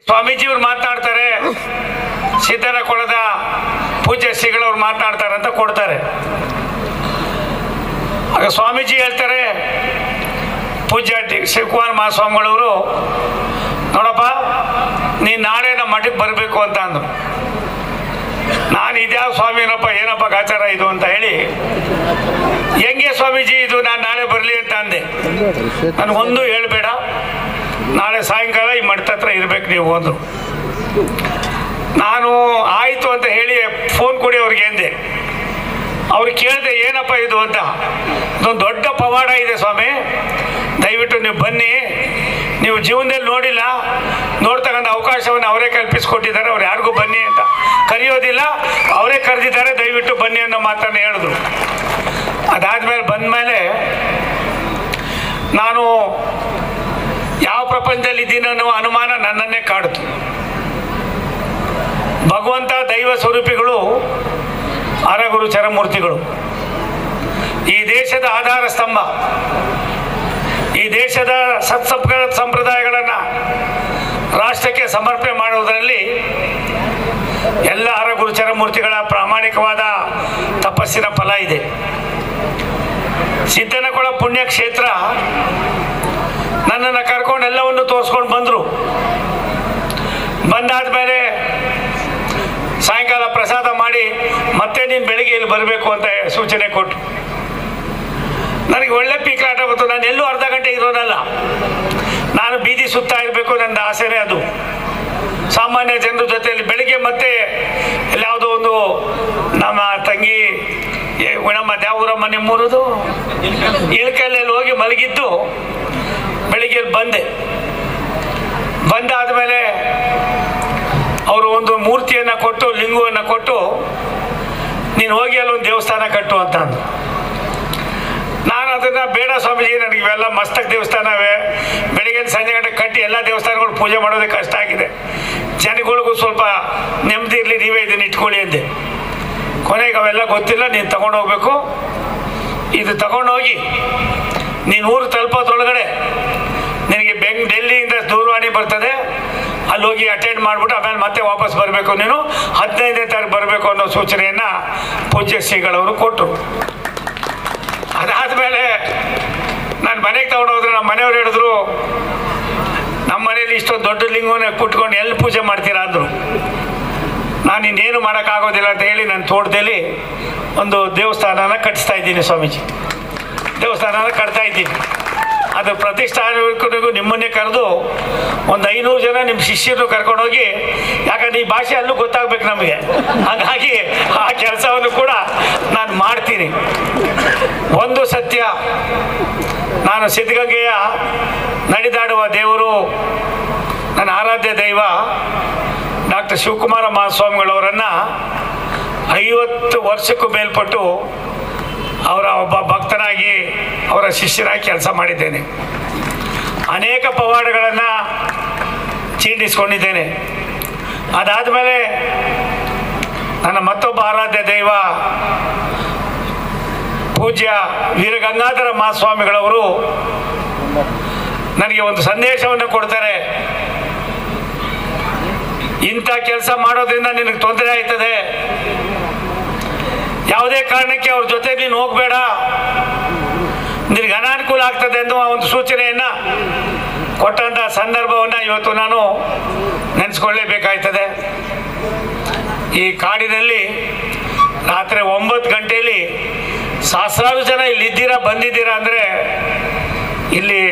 ಸ್ವಾಮೀಜಿಯವ್ರು ಮಾತನಾಡ್ತಾರೆ, ಸಿದ್ದನ ಕೊಳದ ಪೂಜ್ಯ ಶ್ರೀಗಳವ್ರು ಮಾತನಾಡ್ತಾರೆ ಅಂತ ಕೊಡ್ತಾರೆ. ಆಗ ಸ್ವಾಮೀಜಿ ಹೇಳ್ತಾರೆ, ಪೂಜ್ಯ ಶಿವಕುಮಾರ ಮಹಾಸ್ವಾಮಿಗಳವರು, ನೋಡಪ್ಪ ನೀನು ನಾಳೆ ನಮ್ಮ ಮಠಕ್ಕೆ ಬರಬೇಕು ಅಂತ ಅಂದರು. ನಾನು ಇದ್ಯಾವ ಸ್ವಾಮಿನಪ್ಪ, ಏನಪ್ಪ ಗಾಚಾರ ಇದು ಅಂತ ಹೇಳಿ, ಹೆಂಗೆ ಸ್ವಾಮೀಜಿ ಇದು, ನಾನು ನಾಳೆ ಬರಲಿ ಅಂತ ಅಂದೆ. ನನಗೊಂದು ಹೇಳಬೇಡ, ನಾಳೆ ಸಾಯಂಕಾಲ ಈ ಮಠದ ಹತ್ರ ಇರ್ಬೇಕು ನೀವು ಅಂದರು. ನಾನು ಆಯಿತು ಅಂತ ಹೇಳಿ ಫೋನ್ ಕೊಡಿ ಅವ್ರಿಗೆ ಅಂದೆ. ಅವ್ರಿಗೆ ಕೇಳಿದೆ, ಏನಪ್ಪ ಇದು ಅಂತ. ಇದೊಂದು ದೊಡ್ಡ ಪವಾಡ ಇದೆ ಸ್ವಾಮಿ, ದಯವಿಟ್ಟು ನೀವು ಬನ್ನಿ, ನೀವು ಜೀವನದಲ್ಲಿ ನೋಡಿಲ್ಲ, ನೋಡ್ತಕ್ಕಂಥ ಅವಕಾಶವನ್ನು ಅವರೇ ಕಲ್ಪಿಸಿಕೊಟ್ಟಿದ್ದಾರೆ, ಅವ್ರು ಯಾರಿಗೂ ಬನ್ನಿ ಅಂತ ಕರೆಯೋದಿಲ್ಲ, ಅವರೇ ಕರೆದಿದ್ದಾರೆ, ದಯವಿಟ್ಟು ಬನ್ನಿ ಅನ್ನೋ ಮಾತನ್ನು ಹೇಳಿದ್ರು. ಅದಾದಮೇಲೆ ಬಂದಮೇಲೆ ನಾನು ಯಾವ ಪ್ರಪಂಚದಲ್ಲಿ ಇದ್ದೀನಿ ಅನ್ನೋ ಅನುಮಾನ ನನ್ನನ್ನೇ ಕಾಡ್ತು. ಭಗವಂತ ದೈವ ಸ್ವರೂಪಿಗಳು ಅರಗುರು ಚರಮೂರ್ತಿಗಳು, ಈ ದೇಶದ ಆಧಾರ ಸ್ತಂಭ, ಈ ದೇಶದ ಸಂಪ್ರದಾಯಗಳನ್ನು ರಾಷ್ಟ್ರಕ್ಕೆ ಸಮರ್ಪಣೆ ಮಾಡುವುದರಲ್ಲಿ ಎಲ್ಲ ಅರಗುರು ಚರಮೂರ್ತಿಗಳ ಪ್ರಾಮಾಣಿಕವಾದ ತಪಸ್ಸಿನ ಫಲ ಇದೆ. ಸಿದ್ದನಕೊಳ ಪುಣ್ಯಕ್ಷೇತ್ರ ನನ್ನನ್ನು ಕರ್ಕೊಂಡು ಎಲ್ಲವನ್ನು ತೋರಿಸ್ಕೊಂಡು ಬಂದರು. ಬಂದಾದ್ಮೇಲೆ ಸಾಯಂಕಾಲ ಪ್ರಸಾದ ಮಾಡಿ ಮತ್ತೆ ನೀನು ಬೆಳಿಗ್ಗೆ ಇಲ್ಲಿ ಬರಬೇಕು ಅಂತ ಸೂಚನೆ ಕೊಟ್ಟು, ನನಗೆ ಒಳ್ಳೆ ಪೀಕ್ಲಾಟ ಬಂತು. ನಾನು ಎಲ್ಲೂ ಅರ್ಧ ಗಂಟೆ ಇರೋನಲ್ಲ, ನಾನು ಬೀದಿ ಸುತ್ತಾ ಇರಬೇಕು, ನನ್ನ ಆಸೆನೇ ಅದು. ಸಾಮಾನ್ಯ ಜನರ ಜೊತೆಯಲ್ಲಿ ಬೆಳಿಗ್ಗೆ ಮತ್ತೆ ಯಾವುದೋ ಒಂದು ನಮ್ಮ ತಂಗಿ ನಮ್ಮ ದ್ಯಾವೂರಮ್ಮ ನಿಮ್ಮೂರದು ಇಳ್ಕಲ್ಲಲ್ಲಿ ಹೋಗಿ ಮಲಗಿದ್ದು, ಬೆಳಿಗ್ಗೆ ಬಂದೆ. ಬಂದಾದಮೇಲೆ ಅವರು ಒಂದು ಮೂರ್ತಿಯನ್ನು ಕೊಟ್ಟು, ಲಿಂಗವನ್ನು ಕೊಟ್ಟು, ನೀನು ಹೋಗಿ ಅಲ್ಲೊಂದು ದೇವಸ್ಥಾನ ಕಟ್ಟು ಅಂತ ಅಂದು. ನಾನು ಅದನ್ನು ಬೇಡ ಸ್ವಾಮೀಜಿ, ನನಗೆ ಇವೆಲ್ಲ ಮಸ್ತಕ್ ದೇವಸ್ಥಾನವೇ, ಬೆಳಿಗ್ಗೆ ಸಂಜೆ ಗಂಟೆ ಕಟ್ಟಿ ಎಲ್ಲ ದೇವಸ್ಥಾನಗಳು ಪೂಜೆ ಮಾಡೋದೇ ಕಷ್ಟ ಆಗಿದೆ, ಜನಗಳಿಗೂ ಸ್ವಲ್ಪ ನೆಮ್ಮದಿ ಇರಲಿ, ನೀವೇ ಇದನ್ನು ಇಟ್ಕೊಳ್ಳಿ ಅಂದೆ. ಕೊನೆಗೆ ಅವೆಲ್ಲ ಗೊತ್ತಿಲ್ಲ, ನೀನು ತಗೊಂಡೋಗ್ಬೇಕು, ಇದು ತಗೊಂಡೋಗಿ ನೀನು ಊರು ತಲುಪೋದ್ರೊಳಗಡೆ ನಿನಗೆ ಡೆಲ್ಲಿಯಿಂದ ದೂರವಾಣಿ ಬರ್ತದೆ, ಅಲ್ಲಿ ಹೋಗಿ ಅಟೆಂಡ್ ಮಾಡಿಬಿಟ್ಟು ಆಮೇಲೆ ಮತ್ತೆ ವಾಪಸ್ ಬರಬೇಕು, ನೀನು 15ನೇ ತಾರೀಕು ಬರಬೇಕು ಅನ್ನೋ ಸೂಚನೆಯನ್ನು ಪೂಜ್ಯ ಶ್ರೀಗಳವರು ಕೊಟ್ಟರು. ಅದಾದಮೇಲೆ ನಾನು ಮನೆಗೆ ತಗೊಂಡೋದ್ರೆ ನಮ್ಮ ಮನೆಯವ್ರು ಹೇಳಿದ್ರು, ನಮ್ಮ ಮನೇಲಿ ಇಷ್ಟೊಂದು ದೊಡ್ಡ ಲಿಂಗನ ಕುಟ್ಕೊಂಡು ಎಲ್ಲಿ ಪೂಜೆ ಮಾಡ್ತೀರಾ ಅಂದರು. ನಾನು ಇನ್ನೇನು ಮಾಡೋಕ್ಕಾಗೋದಿಲ್ಲ ಅಂತ ಹೇಳಿ ನನ್ನ ತೋಟದಲ್ಲಿ ಒಂದು ದೇವಸ್ಥಾನನ ಕಟ್ಟಿಸ್ತಾ ಇದ್ದೀನಿ ಸ್ವಾಮೀಜಿ, ದೇವಸ್ಥಾನನ ಕಟ್ತಾ ಇದ್ದೀನಿ. ಅದು ಪ್ರತಿಷ್ಠಾನಕ್ಕೂ ನಿಮ್ಮನ್ನೇ ಕರೆದು ಒಂದು 500 ಜನ ನಿಮ್ಮ ಶಿಷ್ಯರು ಕರ್ಕೊಂಡೋಗಿ, ಯಾಕಂದ್ರೆ ಈ ಭಾಷೆ ಅಲ್ಲೂ ಗೊತ್ತಾಗ್ಬೇಕು ನಮಗೆ, ಹಾಗಾಗಿ ಆ ಕೆಲಸವನ್ನು ಕೂಡ ನಾನು ಮಾಡ್ತೀನಿ. ಒಂದು ಸತ್ಯ, ನಾನು ಸಿದ್ಧಗಂಗೆಯ ನಡೆದಾಡುವ ದೇವರು, ನನ್ನ ಆರಾಧ್ಯ ದೈವ ಡಾಕ್ಟರ್ ಶಿವಕುಮಾರ ಮಹಾಸ್ವಾಮಿಗಳವರನ್ನು 50 ವರ್ಷಕ್ಕೂ ಮೇಲ್ಪಟ್ಟು ಅವರ ಒಬ್ಬ ಭಕ್ತನಾಗಿ, ಅವರ ಶಿಷ್ಯರಾಗಿ ಕೆಲಸ ಮಾಡಿದ್ದೇನೆ. ಅನೇಕ ಪವಾಡಗಳನ್ನು ಚೀಂಡಿಸ್ಕೊಂಡಿದ್ದೇನೆ. ಅದಾದಮೇಲೆ ನನ್ನ ಮತ್ತೊಬ್ಬ ಆರಾಧ್ಯ ದೈವ ಪೂಜ್ಯ ವೀರಗಂಗಾಧರ ಮಹಾಸ್ವಾಮಿಗಳವರು ನನಗೆ ಒಂದು ಸಂದೇಶವನ್ನು ಕೊಡ್ತಾರೆ. ಇಂಥ ಕೆಲಸ ಮಾಡೋದ್ರಿಂದ ನಿನಗೆ ತೊಂದರೆ ಆಯ್ತದೆ, ಯಾವುದೇ ಕಾರಣಕ್ಕೆ ಅವ್ರ ಜೊತೆ ನೀನು ಹೋಗಬೇಡ, ನಿನಗೆ ಅನಾನುಕೂಲ ಆಗ್ತದೆ ಎನ್ನುವ ಒಂದು ಸೂಚನೆಯನ್ನು ಕೊಟ್ಟಂಥ ಸಂದರ್ಭವನ್ನು ಇವತ್ತು ನಾನು ನೆನೆಸ್ಕೊಳ್ಳೇಬೇಕಾಯ್ತದೆ. ಈ ಕಾಡಿನಲ್ಲಿ ರಾತ್ರಿ 9 ಗಂಟೆಯಲ್ಲಿ ಸಹಸ್ರಾರು ಜನ ಇಲ್ಲಿ ಬಂದಿದ್ದೀರಾ ಅಂದರೆ, ಇಲ್ಲಿ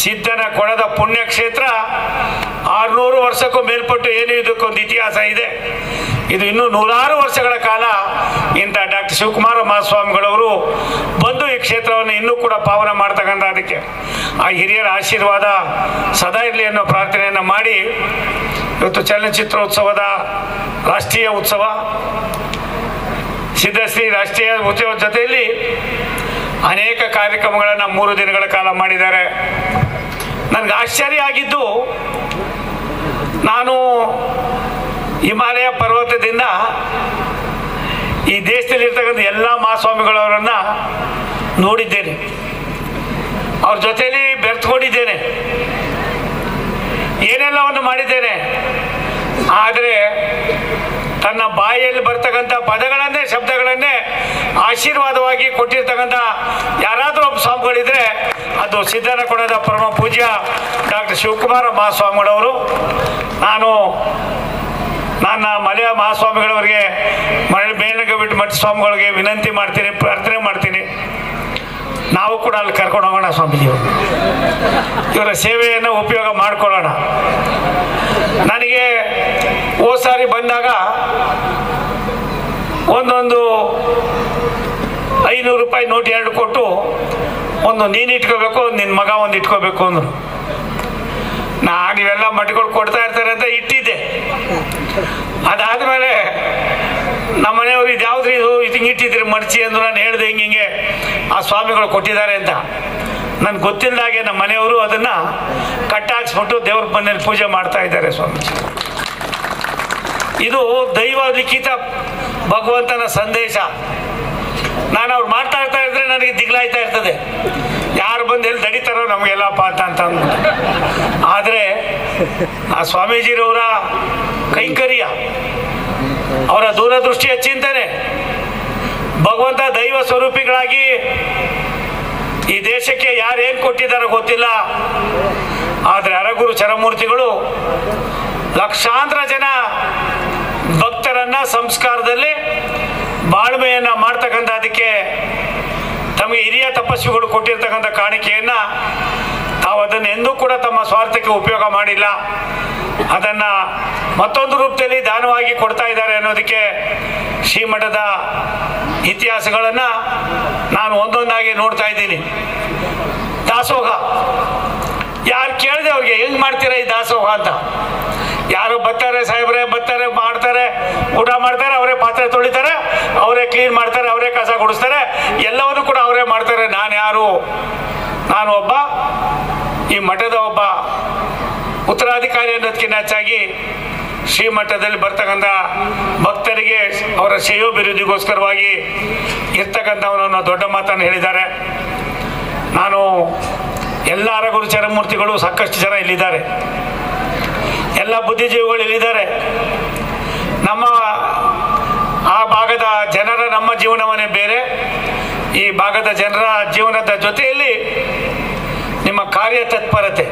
ಸಿದ್ದನ ಕೊಳದ ಪುಣ್ಯಕ್ಷೇತ್ರ 600 ವರ್ಷಕ್ಕೂ ಮೇಲ್ಪಟ್ಟು ಏನು ಇದಕ್ಕೊಂದು ಇತಿಹಾಸ ಇದೆ. ಇದು ಇನ್ನೂ 100 ವರ್ಷಗಳ ಕಾಲ ಇಂಥ ಡಾಕ್ಟರ್ ಶಿವಕುಮಾರ ಮಹಾಸ್ವಾಮಿಗಳವರು ಬಂದು ಈ ಕ್ಷೇತ್ರವನ್ನು ಇನ್ನೂ ಕೂಡ ಪಾವನ ಮಾಡ್ತಕ್ಕಂಥ, ಅದಕ್ಕೆ ಆ ಹಿರಿಯರ ಆಶೀರ್ವಾದ ಸದಾ ಇರಲಿ ಅನ್ನೋ ಪ್ರಾರ್ಥನೆಯನ್ನು ಮಾಡಿ, ಇವತ್ತು ಚಲನಚಿತ್ರೋತ್ಸವದ ರಾಷ್ಟ್ರೀಯ ಉತ್ಸವ, ಸಿದ್ಧಶ್ರೀ ರಾಷ್ಟ್ರೀಯ ಉತ್ಸವದ ಜೊತೆಯಲ್ಲಿ ಅನೇಕ ಕಾರ್ಯಕ್ರಮಗಳನ್ನು 3 ದಿನಗಳ ಕಾಲ ಮಾಡಿದ್ದಾರೆ. ನನಗೆ ಆಶ್ಚರ್ಯ ಆಗಿದ್ದು, ನಾನು ಹಿಮಾಲಯ ಪರ್ವತದಿಂದ ಈ ದೇಶದಲ್ಲಿರ್ತಕ್ಕಂಥ ಎಲ್ಲ ಮಹಾಸ್ವಾಮಿಗಳವರನ್ನು ನೋಡಿದ್ದೇನೆ, ಅವ್ರ ಜೊತೆಯಲ್ಲಿ ಬೆರೆತ್ಕೊಂಡಿದ್ದೇನೆ, ಏನೆಲ್ಲವನ್ನು ಮಾಡಿದ್ದೇನೆ. ನನ್ನ ಬಾಯಿಯಲ್ಲಿ ಬರ್ತಕ್ಕಂಥ ಪದಗಳನ್ನೇ ಶಬ್ದಗಳನ್ನೇ ಆಶೀರ್ವಾದವಾಗಿ ಕೊಟ್ಟಿರ್ತಕ್ಕಂಥ ಯಾರಾದರೂ ಒಬ್ಬ ಸ್ವಾಮಿಗಳಿದ್ರೆ ಅದು ಸಿದ್ದನಕೊಡದ ಪರಮ ಪೂಜ್ಯ ಡಾಕ್ಟರ್ ಶಿವಕುಮಾರ ಮಹಾಸ್ವಾಮಿಗಳವರು. ನಾನು ನನ್ನ ಮಲೆಯ ಮಹಾಸ್ವಾಮಿಗಳವರಿಗೆ ಮೇಲಗವಿಟ್ಟು ಮಠ ಸ್ವಾಮಿಗಳಿಗೆ ವಿನಂತಿ ಮಾಡ್ತೀನಿ, ಪ್ರಾರ್ಥನೆ ಮಾಡ್ತೀನಿ, ನಾವು ಕೂಡ ಅಲ್ಲಿ ಕರ್ಕೊಂಡು ಹೋಗೋಣ ಸ್ವಾಮೀಜಿಯವರು, ಇವರ ಸೇವೆಯನ್ನು ಉಪಯೋಗ ಮಾಡಿಕೊಳ್ಳೋಣ. ನನಗೆ ಹೋದ ಸಾರಿ ಬಂದಾಗ ಒಂದೊಂದು 500 ರೂಪಾಯಿ ನೋಟ್ 2 ಕೊಟ್ಟು ಒಂದು ನೀನು ಇಟ್ಕೋಬೇಕು, ಒಂದು ನಿನ್ನ ಮಗ ಒಂದು ಇಟ್ಕೋಬೇಕು ಅಂದರು. ನಾನು ಇವೆಲ್ಲ ಮಠಗಳು ಕೊಡ್ತಾ ಇರ್ತಾರೆ ಅಂತ ಇಟ್ಟಿದ್ದೆ. ಅದಾದಮೇಲೆ ನಮ್ಮ ಮನೆಯವರು ಇದು ಯಾವ್ದು ಇದು ಹಿಂಗೆ ಇಟ್ಟಿದ್ರಿ ಮಡಚಿ ಅಂದರು. ನಾನು ಹೇಳಿದೆ ಹಿಂಗೆ ಆ ಸ್ವಾಮಿಗಳು ಕೊಟ್ಟಿದ್ದಾರೆ ಅಂತ. ನನಗೆ ಗೊತ್ತಿಲ್ಲದಾಗೆ ನಮ್ಮ ಮನೆಯವರು ಅದನ್ನು ಕಟ್ಟಾಕ್ಸ್ಬಿಟ್ಟು ದೇವ್ರ ಮನೇಲಿ ಪೂಜೆ ಮಾಡ್ತಾ ಇದ್ದಾರೆ ಸ್ವಾಮೀಜಿ. ಇದು ದೈವ ಲಿಖಿತ ಭಗವಂತನ ಸಂದೇಶ. ನಾನು ಅವ್ರು ಮಾಡ್ತಾ ಇದ್ರೆ ನನಗೆ ದಿಗ್ಲಾಯ್ತಾ ಇರ್ತದೆ, ಯಾರು ಬಂದು ಎಲ್ಲಿ ದಡಿತಾರೋ ನಮಗೆಲ್ಲಪ್ಪ ಅಂತ ಆದರೆ ಆ ಸ್ವಾಮೀಜಿರವರ ಕೈಂಕರ್ಯ, ಅವರ ದೂರದೃಷ್ಟಿಯ ಚಿಂತನೆ, ಭಗವಂತ ದೈವ ಸ್ವರೂಪಿಗಳಾಗಿ ಈ ದೇಶಕ್ಕೆ ಯಾರೇನು ಕೊಟ್ಟಿದ್ದಾರೋ ಗೊತ್ತಿಲ್ಲ, ಆದರೆ ಅರಗುರು ಚರಮೂರ್ತಿಗಳು ಲಕ್ಷಾಂತರ ಜನ ಭಕ್ತರನ್ನ ಸಂಸ್ಕಾರದಲ್ಲಿ ಬಾಳ್ಮೆಯನ್ನು ಮಾಡ್ತಕ್ಕಂಥ, ಅದಕ್ಕೆ ತಮಗೆ ಹಿರಿಯ ತಪಸ್ವಿಗಳು ಕೊಟ್ಟಿರ್ತಕ್ಕಂಥ ಕಾಣಿಕೆಯನ್ನು ತಾವು ಅದನ್ನು ಎಂದೂ ಕೂಡ ತಮ್ಮ ಸ್ವಾರ್ಥಕ್ಕೆ ಉಪಯೋಗ ಮಾಡಿಲ್ಲ. ಅದನ್ನು ಮತ್ತೊಂದು ರೂಪದಲ್ಲಿ ದಾನವಾಗಿ ಕೊಡ್ತಾ ಇದ್ದಾರೆ ಅನ್ನೋದಕ್ಕೆ ಶ್ರೀಮಠದ ಇತಿಹಾಸಗಳನ್ನು ನಾನು ಒಂದೊಂದಾಗಿ ನೋಡ್ತಾ ಇದ್ದೀನಿ. ದಾಸೋಹ ಯಾರು ಕೇಳಿದೆ ಅವ್ರಿಗೆ ಹೆಂಗೆ ಮಾಡ್ತೀರಾ ಈ ದಾಸೋಹ ಅಂತ. ಯಾರು ಬರ್ತಾರೆ ಸಾಹೇಬ್ರೆ, ಬರ್ತಾರೆ, ಮಾಡ್ತಾರೆ, ಊಟ ಮಾಡ್ತಾರೆ, ಅವರೇ ಪಾತ್ರೆ ತೊಳಿತಾರೆ, ಅವರೇ ಕ್ಲೀನ್ ಮಾಡ್ತಾರೆ, ಅವರೇ ಕಸ ಗುಡಿಸ್ತಾರೆ, ಎಲ್ಲವನ್ನೂ ಕೂಡ ಅವರೇ ಮಾಡ್ತಾರೆ. ನಾನು ಯಾರು? ನಾನು ಒಬ್ಬ ಈ ಮಠದ ಒಬ್ಬ ಉತ್ತರಾಧಿಕಾರಿ ಅನ್ನೋದಕ್ಕಿಂತ ಹೆಚ್ಚಾಗಿ ಶ್ರೀಮಠದಲ್ಲಿ ಬರ್ತಕ್ಕಂಥ ಭಕ್ತರಿಗೆ ಅವರ ಶ್ರೇಯೋಭಿವೃದ್ಧಿಗೋಸ್ಕರವಾಗಿ ಇರ್ತಕ್ಕಂಥವನನ್ನು ದೊಡ್ಡ ಮಾತನ್ನು ಹೇಳಿದ್ದಾರೆ. ನಾನು ಎಲ್ಲ ಅರಗುರು ಚರಮೂರ್ತಿಗಳು ಸಾಕಷ್ಟು ಜನ ಇಲ್ಲಿದ್ದಾರೆ, ಎಲ್ಲ ಬುದ್ಧಿಜೀವಿಗಳು ಇಲ್ಲಿದ್ದಾರೆ. ನಮ್ಮ ಆ ಭಾಗದ ಜನರ ನಮ್ಮ ಜೀವನವನ್ನೇ ಬೇರೆ, ಈ ಭಾಗದ ಜನರ ಜೀವನದ ಜೊತೆಯಲ್ಲಿ ನಿಮ್ಮ ಕಾರ್ಯತತ್ಪರತೆ,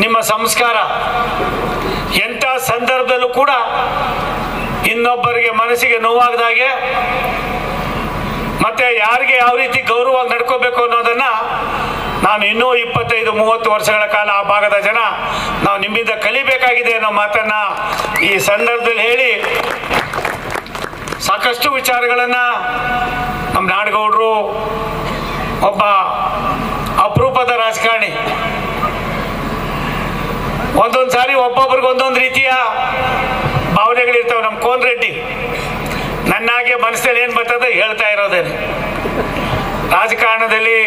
ನಿಮ್ಮ ಸಂಸ್ಕಾರ, ಎಂಥ ಸಂದರ್ಭದಲ್ಲೂ ಕೂಡ ಇನ್ನೊಬ್ಬರಿಗೆ ಮನಸ್ಸಿಗೆ ನೋವಾಗದಾಗೆ ಮತ್ತೆ ಯಾರಿಗೆ ಯಾವ ರೀತಿ ಗೌರವವಾಗಿ ನಡ್ಕೋಬೇಕು ಅನ್ನೋದನ್ನು ನಾನು ಇನ್ನೂ 25-30 ವರ್ಷಗಳ ಕಾಲ ಆ ಭಾಗದ ಜನ ನಾವು ನಿಮ್ಮಿಂದ ಕಲಿಬೇಕಾಗಿದೆ ಅನ್ನೋ ಮಾತನ್ನು ಈ ಸಂದರ್ಭದಲ್ಲಿ ಹೇಳಿ, ಸಾಕಷ್ಟು ವಿಚಾರಗಳನ್ನು ನಮ್ಮ ನಾಡಗೌಡರು ಒಬ್ಬ ಅಪರೂಪದ ರಾಜಕಾರಣಿ, ಒಂದೊಂದು ಸಾರಿ ಒಬ್ಬೊಬ್ರಿಗೆ ಒಂದೊಂದು ರೀತಿಯ ಭಾವನೆಗಳಿರ್ತವೆ. ನಮ್ಮ ಕೋನ್ ರೆಡ್ಡಿ ನನ್ನಾಗೆ ಮನಸ್ಸಲ್ಲಿ ಏನು ಬರ್ತದೆ ಹೇಳ್ತಾ ಇರೋದೇನೆ. ರಾಜಕಾರಣದಲ್ಲಿ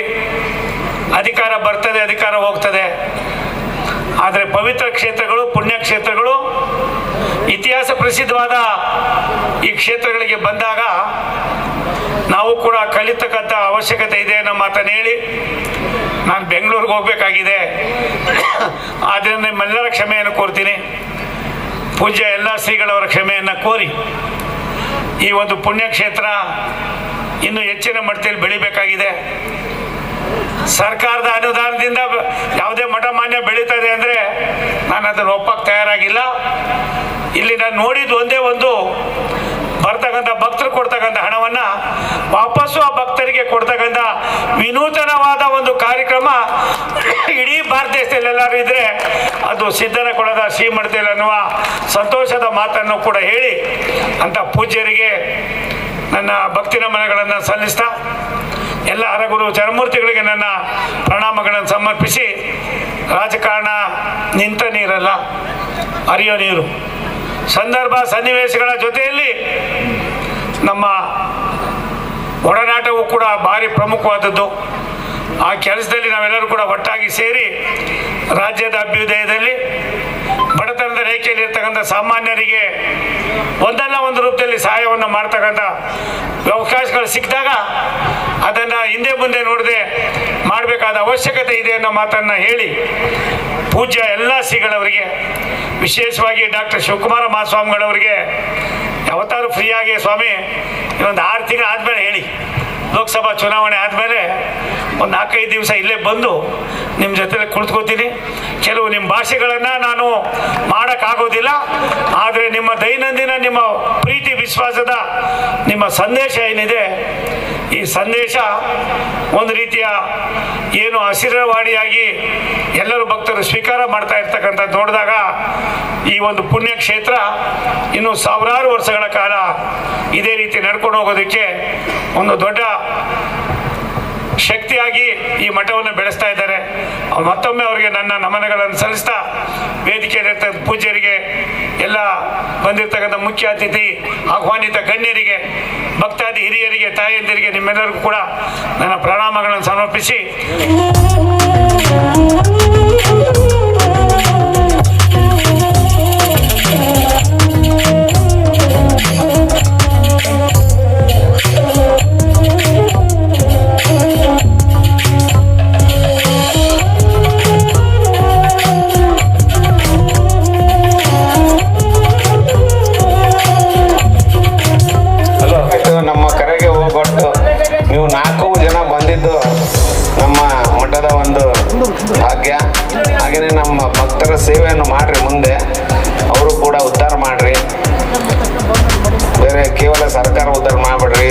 ಅಧಿಕಾರ ಬರ್ತದೆ, ಅಧಿಕಾರ ಹೋಗ್ತದೆ, ಆದರೆ ಪವಿತ್ರ ಕ್ಷೇತ್ರಗಳು, ಪುಣ್ಯಕ್ಷೇತ್ರಗಳು, ಇತಿಹಾಸ ಪ್ರಸಿದ್ಧವಾದ ಈ ಕ್ಷೇತ್ರಗಳಿಗೆ ಬಂದಾಗ ನಾವು ಕೂಡ ಕಲಿತಕ್ಕಂಥ ಅವಶ್ಯಕತೆ ಇದೆ ಅನ್ನೋ ಮಾತನ್ನು ಹೇಳಿ ನಾನು ಬೆಂಗಳೂರಿಗೆ ಹೋಗಬೇಕಾಗಿದೆ. ಆದ್ದರಿಂದ ನಿಮ್ಮೆಲ್ಲರ ಕ್ಷಮೆಯನ್ನು ಕೋರ್ತೀನಿ. ಪೂಜ್ಯ ಎಲ್ಲ ಶ್ರೀಗಳವರ ಕ್ಷಮೆಯನ್ನು ಕೋರಿ ಈ ಒಂದು ಪುಣ್ಯಕ್ಷೇತ್ರ ಇನ್ನೂ ಹೆಚ್ಚಿನ ಮಟ್ಟದಲ್ಲಿ ಬೆಳಿಬೇಕಾಗಿದೆ. ಸರ್ಕಾರದ ಅನುದಾನದಿಂದ ಯಾವುದೇ ಮಠ ಮಾನ್ಯ ಬೆಳೀತದೆ ಅಂದರೆ ನಾನು ಅದನ್ನು ಒಪ್ಪಕ್ಕೆ ತಯಾರಾಗಿಲ್ಲ. ಇಲ್ಲಿ ನಾನು ನೋಡಿದ್ದು ಒಂದೇ ಒಂದು, ಬರ್ತಕ್ಕಂಥ ಭಕ್ತರು ಕೊಡ್ತಕ್ಕಂಥ ಹಣವನ್ನು ವಾಪಸ್ಸು ಆ ಭಕ್ತರಿಗೆ ಕೊಡ್ತಕ್ಕಂಥ ವಿನೂತನವಾದ ಒಂದು ಕಾರ್ಯಕ್ರಮ ಇಡೀ ಭಾರತ ದೇಶದಲ್ಲಿ ಎಲ್ಲರೂ ಇದ್ದರೆ ಅದು ಸಿದ್ದನಕೊಳದ ಶ್ರೀಮಠದಲ್ಲಿ ಅನ್ನುವ ಸಂತೋಷದ ಮಾತನ್ನು ಕೂಡ ಹೇಳಿ ಅಂಥ ಪೂಜ್ಯರಿಗೆ ನನ್ನ ಭಕ್ತಿ ನಮನಗಳನ್ನು ಸಲ್ಲಿಸ್ತಾ ಎಲ್ಲ ಅರಗುರು ಚರಮೂರ್ತಿಗಳಿಗೆ ನನ್ನ ಪ್ರಣಾಮಗಳನ್ನು ಸಮರ್ಪಿಸಿ, ರಾಜಕಾರಣ ನಿಂತ ನೀರಲ್ಲ, ಹರಿಯೋ ನೀರು. ಸಂದರ್ಭ ಸನ್ನಿವೇಶಗಳ ಜೊತೆಯಲ್ಲಿ ನಮ್ಮ ಒಡನಾಟವು ಕೂಡ ಭಾರಿ ಪ್ರಮುಖವಾದದ್ದು. ಆ ಕೆಲಸದಲ್ಲಿ ನಾವೆಲ್ಲರೂ ಕೂಡ ಒಟ್ಟಾಗಿ ಸೇರಿ ರಾಜ್ಯದ ಅಭ್ಯುದಯದಲ್ಲಿ, ಬಡತನದ ರೇಖೆ ವೇದಿಕೆಯಲ್ಲಿರ್ತಕ್ಕಂಥ ಸಾಮಾನ್ಯರಿಗೆ ಒಂದಲ್ಲ ಒಂದು ರೂಪದಲ್ಲಿ ಸಹಾಯವನ್ನು ಮಾಡ್ತಕ್ಕಂಥ ಅವಕಾಶಗಳು ಸಿಕ್ಕಿದಾಗ ಅದನ್ನು ಹಿಂದೆ ಮುಂದೆ ನೋಡದೆ ಮಾಡಬೇಕಾದ ಅವಶ್ಯಕತೆ ಇದೆ ಅನ್ನೋ ಮಾತನ್ನು ಹೇಳಿ ಪೂಜ್ಯ ಎಲ್ಲ ಶ್ರೀಗಳವರಿಗೆ, ವಿಶೇಷವಾಗಿ ಡಾಕ್ಟರ್ ಶಿವಕುಮಾರ ಮಹಾಸ್ವಾಮಿಗಳವರಿಗೆ ಯಾವತ್ತಾರು ಫ್ರೀಯಾಗಿ ಸ್ವಾಮಿ ಇನ್ನೊಂದು 6 ತಿಂಗಳು ಆದಮೇಲೆ ಹೇಳಿ, ಲೋಕಸಭಾ ಚುನಾವಣೆ ಆದಮೇಲೆ ಒಂದು 4-5 ದಿವಸ ಇಲ್ಲೇ ಬಂದು ನಿಮ್ಮ ಜೊತೆಲಿ ಕುಳಿತುಕೋತೀನಿ. ಕೆಲವು ನಿಮ್ಮ ಭಾಷೆಗಳನ್ನು ನಾನು ಮಾಡೋಕ್ಕಾಗೋದಿಲ್ಲ, ಆದರೆ ನಿಮ್ಮ ದೈನಂದಿನ ನಿಮ್ಮ ಪ್ರೀತಿ ವಿಶ್ವಾಸದ ನಿಮ್ಮ ಸಂದೇಶ ಏನಿದೆ, ಈ ಸಂದೇಶ ಒಂದು ರೀತಿಯ ಏನು ಹಸಿರವಾಡಿಯಾಗಿ ಎಲ್ಲರೂ ಭಕ್ತರು ಸ್ವೀಕಾರ ಮಾಡ್ತಾ ಇರ್ತಕ್ಕಂಥದ್ದು ನೋಡಿದಾಗ ಈ ಒಂದು ಪುಣ್ಯಕ್ಷೇತ್ರ ಇನ್ನು ಸಾವಿರಾರು ವರ್ಷಗಳ ಕಾಲ ಇದೇ ರೀತಿ ನಡ್ಕೊಂಡು ಹೋಗೋದಕ್ಕೆ ಒಂದು ದೊಡ್ಡ ಶಕ್ತಿಯಾಗಿ ಈ ಮಠವನ್ನು ಬೆಳೆಸ್ತಾ ಇದ್ದಾರೆ. ಮತ್ತೊಮ್ಮೆ ಅವರಿಗೆ ನನ್ನ ನಮನಗಳನ್ನು ಸಲ್ಲಿಸ್ತಾ, ವೇದಿಕೆಯಲ್ಲಿರ್ತಕ್ಕಂಥ ಪೂಜ್ಯರಿಗೆ, ಎಲ್ಲ ಬಂದಿರತಕ್ಕಂಥ ಮುಖ್ಯ ಅತಿಥಿ, ಆಹ್ವಾನಿತ ಗಣ್ಯರಿಗೆ, ಭಕ್ತಾದಿ ಹಿರಿಯರಿಗೆ, ತಾಯಂದಿರಿಗೆ, ನಿಮ್ಮೆಲ್ಲರಿಗೂ ಕೂಡ ನನ್ನ ಪ್ರಣಾಮಗಳನ್ನು ಸಮರ್ಪಿಸಿ ನಮ್ಮ ಕರೆಗೆ ಹೋಗ್ಬಿಟ್ಟು ನೀವು 4 ಜನ ಬಂದಿದ್ದು ನಮ್ಮ ಮಠದ ಒಂದು ಭಾಗ್ಯ. ಹಾಗೆಯೇ ನಮ್ಮ ಭಕ್ತರ ಸೇವೆಯನ್ನು ಮಾಡ್ರಿ, ಮುಂದೆ ಅವರು ಕೂಡ ಉದ್ಧಾರ ಮಾಡ್ರಿ, ಬೇರೆ ಕೇವಲ ಸರ್ಕಾರ ಉದ್ಧಾರ ಮಾಡಬೇಡ್ರಿ.